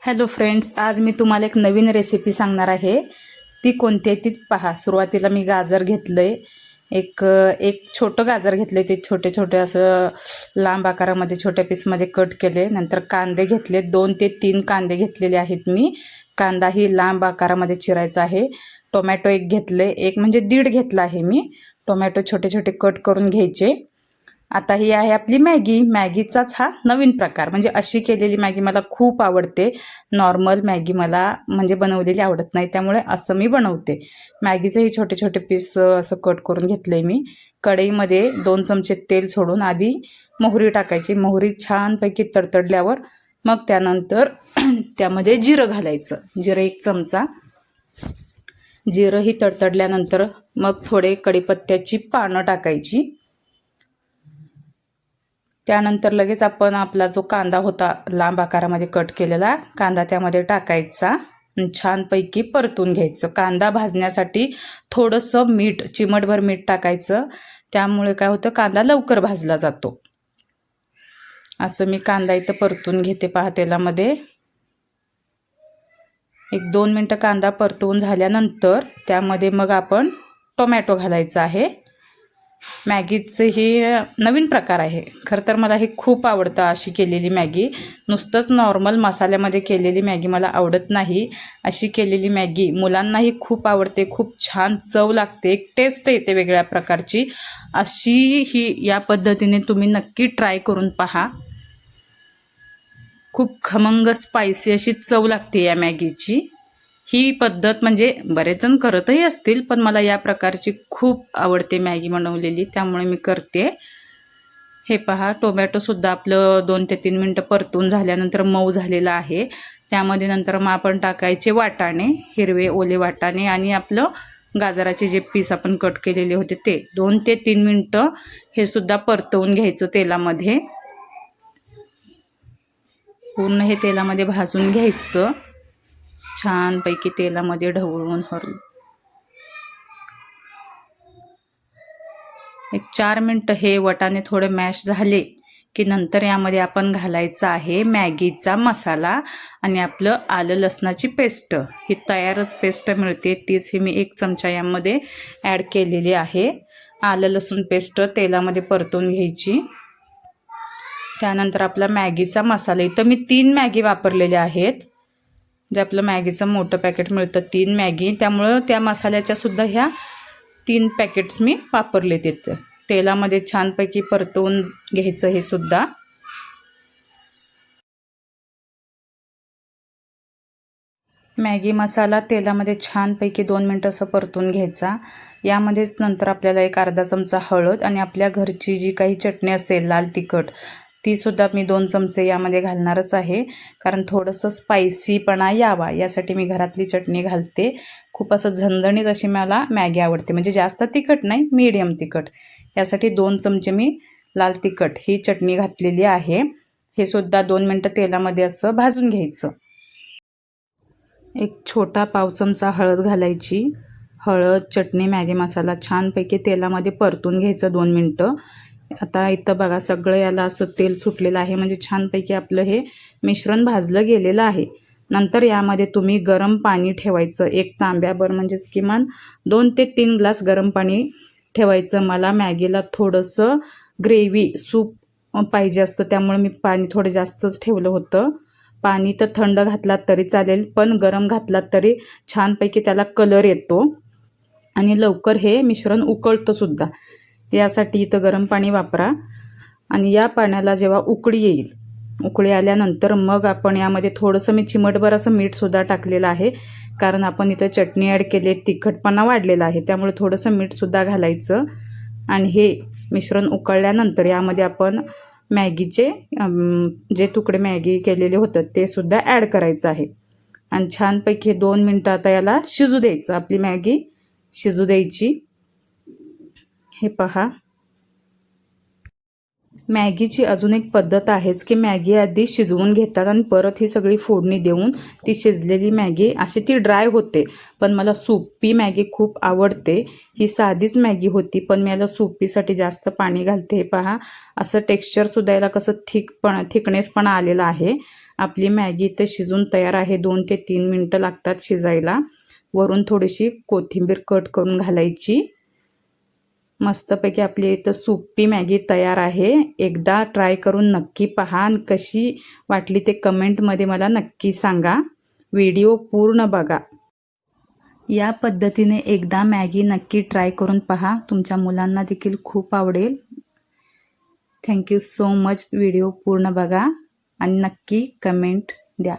Hello friends, आज मी तुम्हाला एक नवीन रेसिपी सांगणार आहे. ती कोणती आहे ती पहा. सुरुवातीला मी गाजर घेतलंय, एक एक छोटं गाजर घेतले, ते छोटे छोटे असं लांब आकारामध्ये छोट्या पीसमध्ये कट केले. नंतर कांदे घेतले, 2 ते 3 कांदे घेतलेले आहेत मी. कांदाही लांब आकारामध्ये चिरायचा आहे. टोमॅटो एक घेतले, एक म्हणजे दीड घेतला आहे मी. टोमॅटो छोटे छोटे कट करून घ्यायचे. आता ही आहे आपली मॅगी. मॅगीचाच हा नवीन प्रकार, म्हणजे अशी केलेली मॅगी मला खूप आवडते. नॉर्मल मॅगी मला म्हणजे बनवलेली आवडत नाही, त्यामुळे असं मी बनवते. मॅगीचेही छोटे छोटे पीस असं कट करून घेतले मी. कढईमध्ये 2 चमचे तेल सोडून आधी मोहरी टाकायची. मोहरी छानपैकी तडतडल्यावर मग त्यानंतर त्यामध्ये जिरं घालायचं. जिरं 1 चमचा. जिरंही तडतडल्यानंतर मग थोडे कढीपत्त्याची पानं टाकायची. त्यानंतर लगेच आपण आपला जो कांदा होता लांब आकारामध्ये कट केलेला कांदा त्यामध्ये टाकायचा. छानपैकी परतून घ्यायचं. कांदा भाजण्यासाठी थोडंसं मीठ, चिमटभर मीठ टाकायचं. त्यामुळे काय होतं, कांदा लवकर भाजला जातो. असं मी कांदा इथं परतून घेते पहा तेलामध्ये. 1-2 मिनटं कांदा परतवून झाल्यानंतर त्यामध्ये मग आपण टोमॅटो घालायचा आहे. मॅगीचं ही नवीन प्रकार आहे. खरं तर मला हे खूप आवडतं अशी केलेली मॅगी. नुसतंच नॉर्मल मसाल्यामध्ये केलेली मॅगी मला आवडत नाही. अशी केलेली मॅगी मुलांनाही खूप आवडते. खूप छान चव लागते, एक टेस्ट येते वेगळ्या प्रकारची. अशी ही या पद्धतीने तुम्ही नक्की ट्राय करून पहा. खूप खमंग स्पायसी अशी चव लागते या मॅगीची. ही पद्धत म्हणजे बरेच जण करतही असतील, पण मला या प्रकारची खूप आवडते मॅगी बनवलेली, त्यामुळे मी करते. हे पहा, टोमॅटोसुद्धा आपलं 2 ते 3 मिनटं परतून झाल्यानंतर मऊ झालेलं आहे. त्यामध्ये नंतर मग आपण टाकायचे वाटाणे, हिरवे ओले वाटाणे आणि आपलं गाजराचे जे पीस आपण कट केलेले होते ते. 2 ते 3 मिनटं हे सुद्धा परतवून घ्यायचं तेलामध्ये. पूर्ण हे तेलामध्ये भाजून घ्यायचं. छानपैकी तेलामध्ये ढवळून एक 4 मिनटं हे वाटाणे थोडे मॅश झाले की नंतर यामध्ये आपण घालायचं आहे मॅगीचा मसाला आणि आपलं आलं लसणाची पेस्ट. ही तयारच पेस्ट मिळते, तीच ही मी 1 चमचा यामध्ये ॲड केलेली आहे. आलं लसूण पेस्ट तेलामध्ये परतून घ्यायची. त्यानंतर आपला मॅगीचा मसाला, इथं मी 3 मॅगी वापरलेल्या आहेत. जे आपलं मॅगीचं मोठं पॅकेट मिळतं 3 मॅगी, त्यामुळं त्या मसाल्याच्या सुद्धा ह्या 3 पॅकेट्स मी वापरले. तिथं तेलामध्ये छानपैकी परतवून घ्यायचं हे सुद्धा. मॅगी मसाला तेलामध्ये छानपैकी 2 मिनटं असं परतून घ्यायचा. यामध्येच नंतर आपल्याला एक अर्धा चमचा हळद आणि आपल्या घरची जी काही चटणी असेल लाल तिखट, ती सुद्धा मी 2 चमचे यामध्ये घालणारच आहे. कारण थोडंसं स्पायसीपणा यावा यासाठी मी घरातली चटणी घालते. खूप असं झणझणीत अशी मला मॅगी आवडते, म्हणजे जास्त तिखट नाही, मीडियम तिखट. यासाठी 2 चमचे मी लाल तिखट ही चटणी घातलेली आहे. हे सुद्धा 2 मिनटं तेलामध्ये असं भाजून घ्यायचं. एक छोटा पाव चमचा हळद घालायची. हळद, चटणी, मॅगी मसाला छानपैकी तेलामध्ये परतून घ्यायचं 2 मिनटं. आता इथं बघा सगळं याला असं तेल सुटलेलं आहे, म्हणजे छानपैकी आपलं हे मिश्रण भाजलं गेलेलं आहे. नंतर यामध्ये तुम्ही गरम पाणी ठेवायचं 1 तांब्याभर, म्हणजेच किमान 2 ते 3 ग्लास गरम पाणी ठेवायचं. मला मॅगीला थोडंसं ग्रेव्ही सूप पाहिजे असतं, त्यामुळे मी पाणी थोडं जास्तच ठेवलं होतं. पाणी तर थंड घातलात तरी चालेल, पण गरम घातलात तरी छानपैकी त्याला कलर येतो आणि लवकर हे मिश्रण उकळतं सुद्धा. यासाठी इथं गरम पाणी वापरा. आणि या पाण्याला जेव्हा उकळी येईल, उकळी आल्यानंतर मग आपण यामध्ये थोडंसं मी चिमटभर असं मीठसुद्धा टाकलेलं आहे. कारण आपण इथं चटणी ॲड केली, तिखटपणा वाढलेला आहे, त्यामुळे थोडंसं मीठसुद्धा घालायचं. आणि हे मिश्रण उकळल्यानंतर यामध्ये आपण मॅगीचे जे तुकडे मॅगी केलेले होतं ते सुद्धा ॲड करायचं आहे. आणि छानपैकी 2 मिनटं आता याला शिजू द्यायचं. आपली मॅगी शिजू द्यायची. हे पहा, मॅगीची अजून एक पद्धत आहेच की मॅगी आधी शिजवून घेतात आणि परत ही सगळी फोडणी देऊन ती शिजलेली मॅगी अशी ती ड्राय होते. पण मला सुपी मॅगी खूप आवडते. ही साधीच मॅगी होती, पण मी याला सुपीसाठी जास्त पाणी घालते. पहा, असं टेक्स्चरसुद्धा याला कसं थिकनेस पण आलेला आहे. आपली मॅगी इथे शिजून तयार आहे. 2 ते 3 मिनटं लागतात शिजायला. वरून थोडीशी कोथिंबीर कट करून घालायची. मस्तपैकी आपली इथं सुप्पी मॅगी तयार आहे. एकदा ट्राय करून नक्की पहा आणि कशी वाटली ते कमेंटमध्ये मला नक्की सांगा. व्हिडिओ पूर्ण बघा. या पद्धतीने एकदा मॅगी नक्की ट्राय करून पहा. तुमच्या मुलांना देखील खूप आवडेल. Thank you so much. व्हिडिओ पूर्ण बघा आणि नक्की कमेंट द्या.